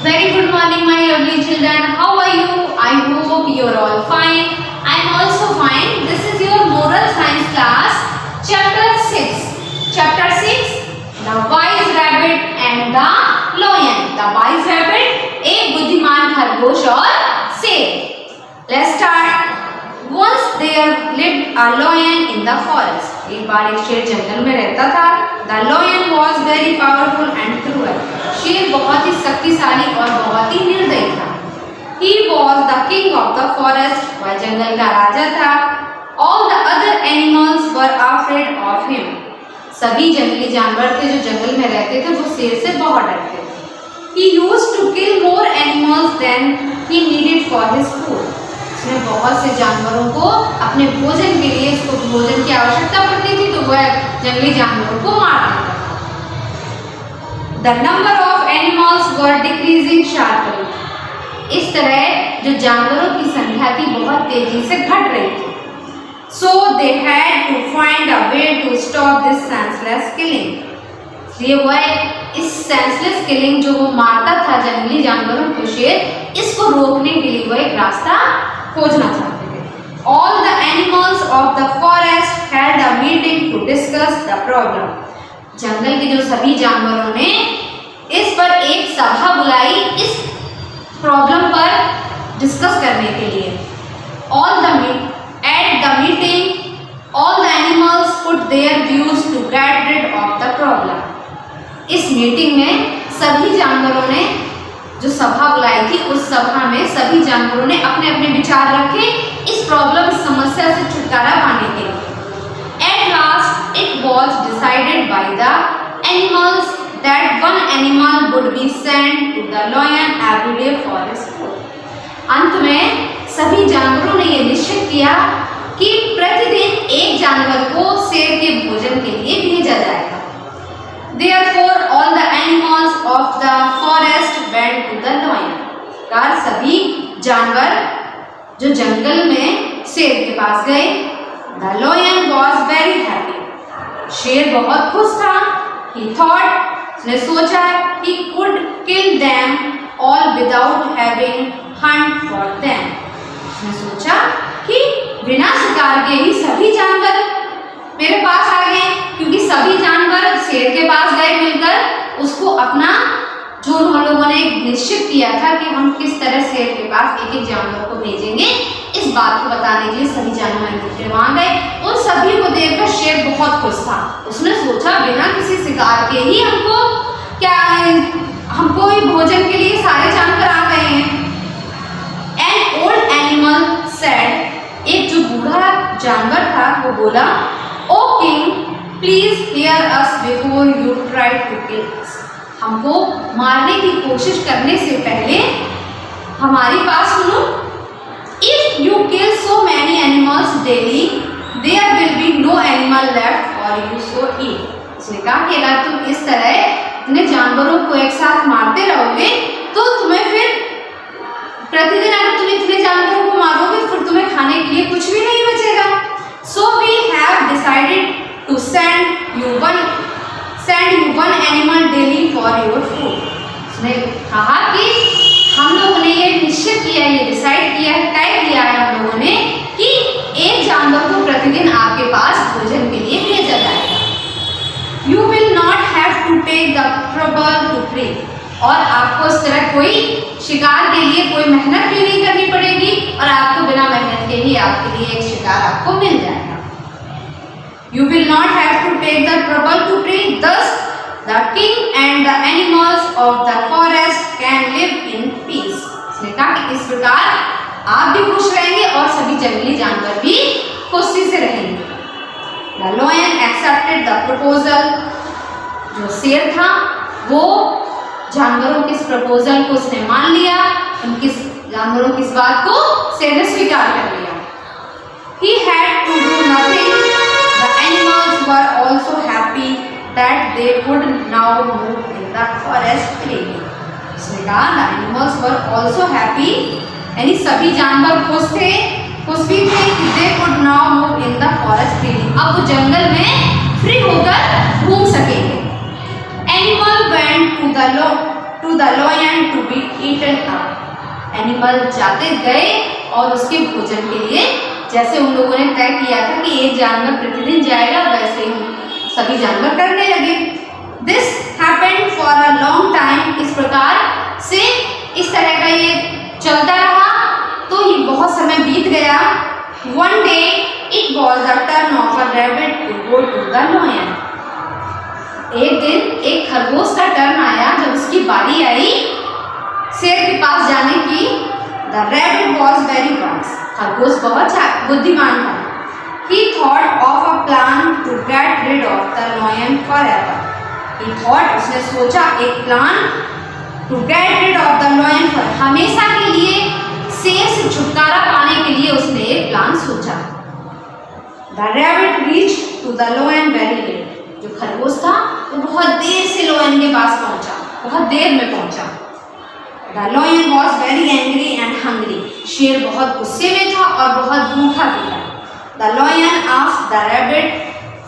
Very good morning, my lovely children. How are you? I hope you are all fine. I am also fine. This is your moral science class, chapter 6. Chapter 6, the wise rabbit and the lion. The wise rabbit, एक बुद्धिमान खरगोश और शेर. Let's start. Once there lived a lion in the forest. एक बार एक शेर जंगल में रहता था. The lion was very powerful and cruel. शेर बहुत ही शक्तिशाली और बहुत ही निर्दयी था. He was the king of the forest. वह जंगल का राजा था. All the other animals were afraid of him. सभी जंगली जानवर थे जो जंगल में रहते थे वो शेर से बहुत डरते थे. He used to kill more animals than he needed for his food. उसने बहुत से जानवरों को अपने भोजन के लिए, उसको भोजन की आवश्यकता पड़ती थी तो वह जंगली जानवरों को मार देता था. The number of animals were decreasing sharply. इस तरह जो जानवरों की संख्या थी बहुत तेजी से घट रही थी. So they had to find a way to stop this senseless killing. इसलिए वह इस सेंसलेस किलिंग जो वो मारता था जंगली जानवरों को शेर, इसको रोकने के लिए वह एक रास्ता खोजना चाहते थे. All the animals of the forest had a meeting to discuss the problem. जंगल के जो सभी जानवरों ने इस पर एक सभा बुलाई इस प्रॉब्लम पर डिस्कस करने के लिए. At the meeting, all the animals put their views to get rid of the problem. इस मीटिंग में सभी जानवरों ने जो सभा बुलाई थी उस सभा में सभी जानवरों ने अपने अपने विचार रखे इस प्रॉब्लम समस्या से छुटकारा पाने के लिए. At last it was decided by the animals that one animal would be sent to the lion every day for his food. अंत में सभी जानवरों ने यह निश्चित किया कि प्रतिदिन एक जानवर को शेर के भोजन के लिए भेजा जाएगा. Therefore all the animals of the forest went to the lion. Car सभी जानवर जो जंगल में शेर के पास गए. The lion was very happy. शेर बहुत खुश था. He thought, उसने सोचा, he could kill them all without having hunt for them. उसने सोचा कि बिना शिकार के ही सभी जानवर मेरे पास आ गए, क्योंकि सभी जानवर शेर के पास गए मिलकर उसको अपना जो हम लोगों ने निश्चित किया था कि हम किस तरह शेर के पास एक एक जानवर को भेजेंगे, इस बात को बताने के लिए सभी जानवर वहां गए. उन सभी को देखकर शेर बहुत खुश था. उसने सोचा बिना किसी शिकार के ही हमको ही भोजन के लिए सारे जानवर आ गए हैं. An old animal said, एक जो बूढ़ा जानवर था वो बोला, O king, please hear us before you try to kill us. हमको मारने की कोशिश करने से पहले हमारी बात सुनो. If you kill so many animals daily, there will be no animal left for you to eat. उसने कहा कि अगर तुम इस तरह अपने जानवरों को एक साथ मारते रहोगे तो तुम्हें फिर प्रतिदिन अगर तुम इतने जानवरों को मारोगे फिर तुम्हें खाने के लिए कुछ भी नहीं बचेगा. So we have decided to send you one animal daily for your food. उसने कहा कि हम लोगों ने ये निश्चित किया है, ये डिसाइड किया है, तय किया है हम लोगों ने कि एक जानवर को प्रतिदिन आपके पास भोजन के लिए भेजा जाएगा. You will not have to take the trouble to prey. और आपको इस तरह कोई शिकार के लिए कोई मेहनत भी नहीं करनी पड़ेगी और आपको बिना मेहनत के ही आपके लिए एक शिकार आपको मिल जाएगा. You will not have to take the trouble to prey. Thus, the king and the animals of the forest can live in peace. इसने कहा कि इस प्रकार आप भी खुश रहेंगे और सभी जंगली जानवर भी खुशी से रहेंगे. The lion accepted the proposal. जो शेर था वो जानवरों के इस प्रपोजल को उसने मान लिया. उनकी जानवरों की इस बात को शेर ने स्वीकार कर लिया. He had to do nothing. The animals were also happy that they could now move in the forest freely. उसने कहा the animals were also happy. यानी सभी जानवर खुश भी थे कि they could now move in the forest freely. अब वो जंगल में फ्री होकर घूम सकेंगे. Animal went to the to the lion to be eaten up. Animal जाते गए और उसके भोजन के लिए, जैसे उन लोगों ने तय किया था कि एक जानवर प्रतिदिन जाएगा, वैसे ही सभी जानवर करने लगे. This happened for a long time. इस प्रकार से इस तरह का ये चलता रहा, तो ये बहुत समय बीत गया. One day it was the turn of a rabbit to go to the lion. एक दिन एक खरगोश का टर्न आया, जब उसकी बारी आई शेर के पास जाने की. The rabbit was very wise. खरगोश बहुत बुद्धिमान था. He thought of a plan to get rid of the lion forever. He thought, उसने सोचा एक plan to get rid of the lion for हमेशा के लिए शेर से छुटकारा पाने के लिए उसने एक प्लान सोचा. The rabbit reached to the lion very late. जो खरगोश था वो बहुत देर से lion के पास पहुंचा, बहुत देर में पहुंचा. The lion was very angry and hungry. शेर बहुत गुस्से में था और बहुत भूखा भी था. The lion asked the rabbit.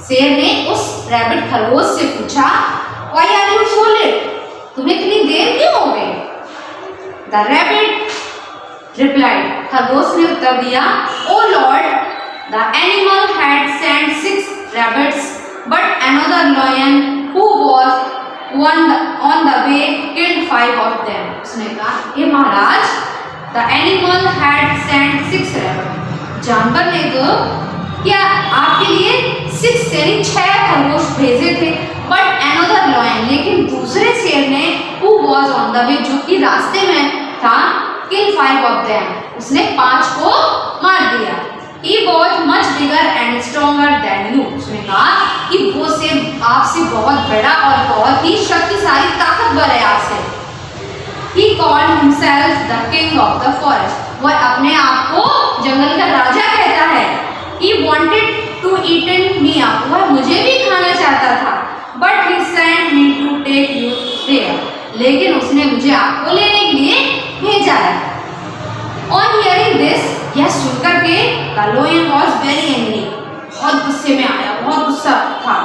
शेर ने उस रैबिट खरगोश से पूछा, Why are you so late? तुम्हें इतनी देर क्यों हो गई? The rabbit replied. खरगोश ने उत्तर दिया, Oh Lord, the animal had sent 6 rabbits, but another lion who was on the way killed 5 of them. उसने कहा, हे महाराज, the animal had sent 6 rabbits. जानवर ने तो क्या आपके लिए 6 यानी 6 खरगोश भेजे थे, but another lion, लेकिन दूसरे शेर ने who was on the way, जो कि रास्ते में था, kill 5 of them, उसने 5 को मार दिया. He was much bigger and stronger than you. उसने कहा कि वो शेर आपसे बहुत बड़ा और बहुत ही शक्तिशाली ताकतवर है आपसे. He called himself the king of the forest. वह अपने आप को जंगल का राजा कहता है. He wanted to eat me up. वह मुझे भी खाना चाहता था. But he sent me to take you there. लेकिन उसने मुझे आपको लेने के लिए भेजा है. On hearing this, यह सुनकर के the lion was very angry. बहुत गुस्से में आया, बहुत गुस्सा था.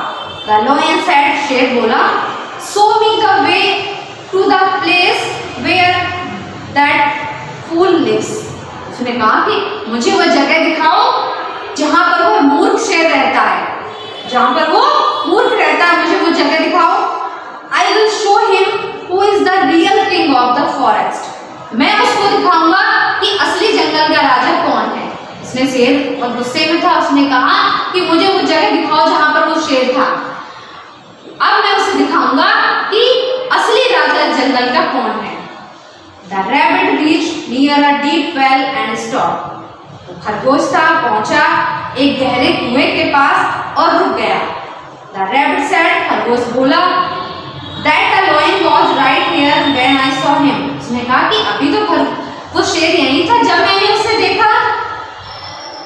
The lion said, शेर बोला, show me the way to the place where that fool lives. उसने कहा कि मुझे वह जगह दिखाओ जहाँ पर वो मूर्ख शेर रहता है, जहाँ पर वो मूर्ख रहता है, मुझे वो जगह दिखाओ. I will show him who is the real king of the forest. मैं उसको दिखाऊंगा कि असली जंगल का राजा कौन है. उसने शेर बहुत गुस्से में था, उसने कहा कि मुझे वो जगह दिखाओ जहां पर वो शेर था. अब मैं उसे दिखाऊंगा कि असली राजा जंगल का कौन है. The rabbit reached near a deep well and stopped. तो खरगोश था, पहुंचा एक गहरे कुएं के पास और रुक गया. The rabbit said, खरगोश बोला, that the lion was right here when I saw him. उसने कहा कि अभी तो वो शेर यहीं था जब मैंने उसे देखा.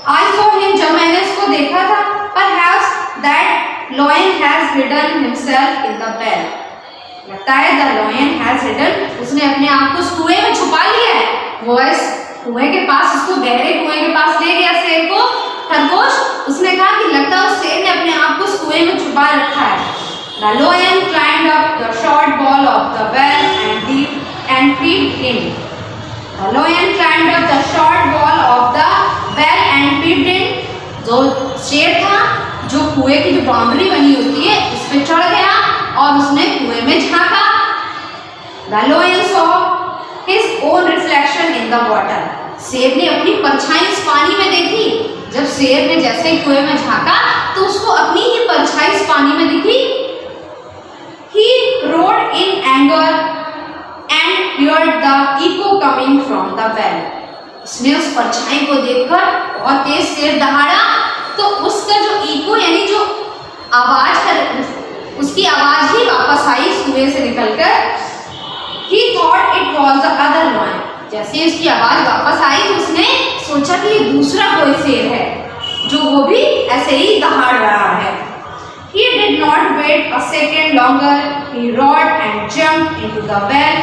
I saw him, जब मैंने उसको देखा था. Perhaps that lion has hidden himself in the well. लगता है the lion has hidden, उसने अपने आप को कुएं में छुपा लिया है. वो इस कुएं के पास, उसको गहरे कुएं के पास ले गया शेर को खरगोश. उसने कहा कि लगता है उस शेर ने अपने आप को उस कुएं में छुपा रखा है. The lion climbed up the short wall of the well and peeped in. The lion climbed up the short wall of the well and peeped in. जो शेर था, जो कुएं की जो बाउंड्री बनी होती है, उस पे चढ़ गया और उसने कुएं में झांका. The lion saw his own reflection in the water. शेर ने अपनी परछाई इस पानी में देखी. जब शेर ने जैसे ही कुएं में झांका तो उसको अपनी ही परछाई इस पानी में दिखी. He roared in anger and heard the echo coming from the well. उसने उस परछाई को देखकर बहुत तेज शेर दहाड़ा, तो उसका जो इको यानी जो आवाज है, उसकी आवाज ही वापस आई कुएं से निकलकर. He thought it was the other lion. जैसे उसकी आवाज वापस आई तो उसने सोचा कि ये दूसरा कोई शेर है जो वो भी ऐसे ही दहाड़ रहा है. He did not wait a second longer. He roared and jumped into the well.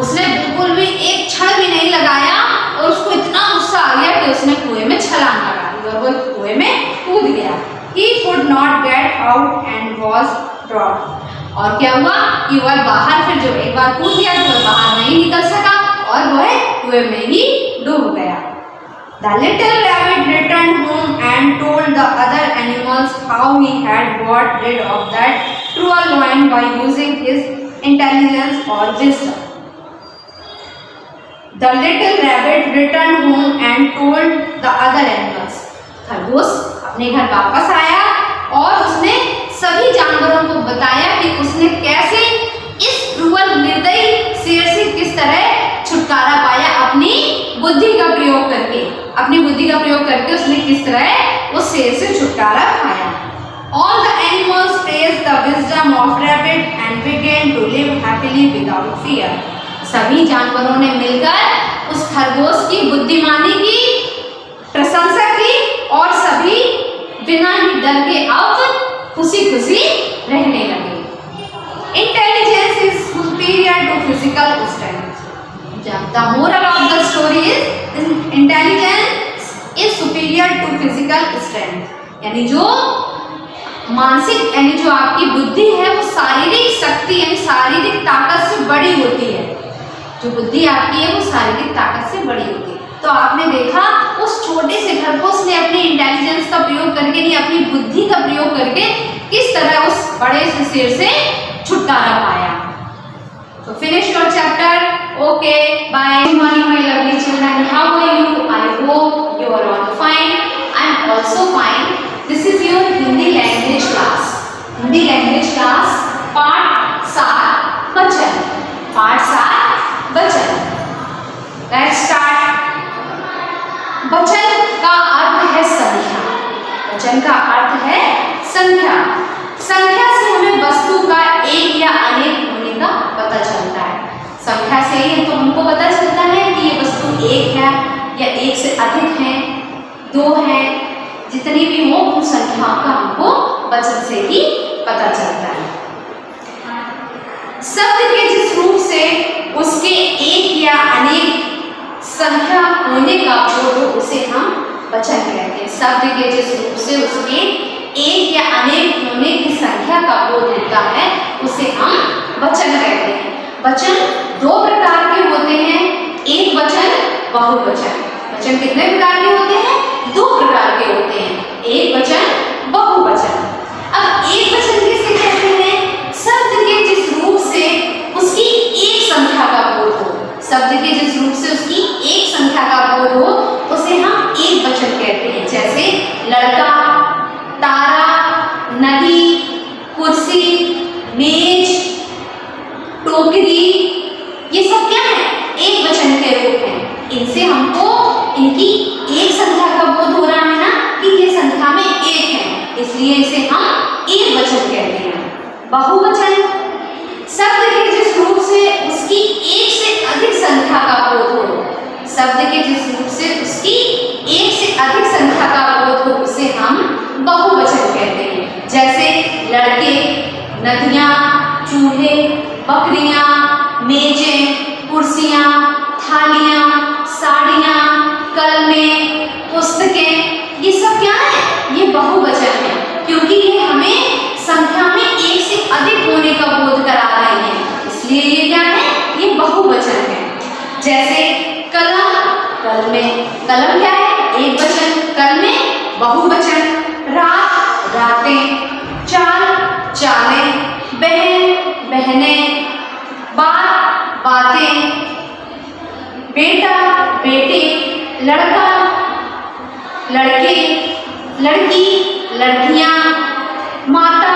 उसने बिल्कुल भी एक क्षण भी नहीं लगाया और उसको इतना गुस्सा आ गया कि उसने कुएं में छलांग लगा दी और वो कुएं में कूद गया. He could not get out and was drowned. और क्या हुआ कि वह बाहर फिर जब एक बार कूद गया तो वह बाहर नहीं निकल सका और वह कुएं में ही डूब गया। The little rabbit returned home and told the other animals how he had got rid of that cruel lion by using his intelligence or wisdom. The little rabbit returned home and told the other animals. खरगोश अपने घर वापस आया और उसने सभी जानवरों को बताया कि उसने कैसे इस क्रूअल निर्दयी शेर से किस तरह छुटकारा पाया अपनी बुद्धि का प्रयोग करके। अपनी बुद्धि का प्रयोग करके उसने किस तरह उस शेर से छुटकारा पाया। All the animals praised the wisdom of rabbit and began to live happily without fear. सभी जानवरों ने मिलकर उस खरगोश की बुद्धिमानी की प्रशंसा की और सभी बिना ही डर के अब खुशी खुशी रहने लगे। Intelligence is superior to physical strength. The moral of the story is intelligence is superior to physical strength. यानी जो मानसिक यानी जो आपकी बुद्धि है वो शारीरिक शक्ति यानी शारीरिक ताकत से बड़ी होती है। जो बुद्धि आपकी है वो शारीरिक ताकत से बड़ी होती है। तो आपने देखा उस छोटे से खरगोश ने अपने इंटेलिजेंस का प्रयोग करके नहीं अपनी बुद्धि का प्रयोग करके किस तरह उस बड़े से शेर से छुटकारा पाया। तो finish your chapter. Okay bye. Good morning my lovely children, how are you? I hope you are all fine. I am also fine. This is your Hindi language class. Hindi language class पाठ 7 वचन। पाठ 7 वचन। Let's start. वचन का अर्थ है संख्या। वचन का अर्थ है संख्या। संख्या से हमें वस्तु का एक या अनेक होने का पता चलता है। संख्या से ही तो हमको पता चलता है कि ये वस्तु एक है या एक से अधिक है, 2 है, जितनी भी हो उन संख्याओं का हमको वचन से ही पता चलता है। शब्द के जिस रूप से उसके एक या अनेक संख्या होने का बोध हो उसे हम वचन कहते हैं। शब्द के जिस रूप से उसके एक या अनेक होने की संख्या का बोध होता है उसे हम वचन कहते हैं। वचन 2 प्रकार के होते हैं, एक वचन, बहुवचन। वचन कितने प्रकार के होते हैं? 2 प्रकार के होते हैं, एक वचन, बहुवचन। अब एक वचन किसे कहते हैं? शब्द के जिस रूप से उसकी एक संख्या का बोध हो। शब्द के जिस रूप से उसकी एक संख्या का बोध हो उसे हम एक वचन कहते हैं। जैसे लड़का, तारा, नदी, कुर्सी, मेज, टोकरी, ये सब क्या है? एक वचन के रूप हैं। इनसे हमको इनकी एक संख्या का बोध हो रहा है ना कि ये संख्या में एक है, इसलिए इसे हम एक वचन कहते हैं। बहुवचन शब्द के जिस रूप से उसकी एक से अधिक संख्या का बोध हो। शब्द के जिस रूप से उसकी एक से अधिक संख्या का बोध हो उसे हम बहुवचन कहते हैं। जैसे लड़के, नदियाँ, चूल्हे, बकरियाँ, मेजें, कुर्सियाँ, थालियाँ, साड़ियाँ, कलमें, पुस्तकें, ये सब क्या है? ये बहुवचन है क्योंकि ये हमें संख्या में एक से अधिक होने का बोध करा रहे हैं, इसलिए ये क्या है? ये बहुवचन है। जैसे कलम, कलमें, कलम क्या है? एक वचन, कलमें बहुवचन। रात, रातें, चाल, चालें, बहन, बहनें, बात, बातें, बेटा, बेटे, लड़का, लड़के, लड़की, लड़कियां, माता,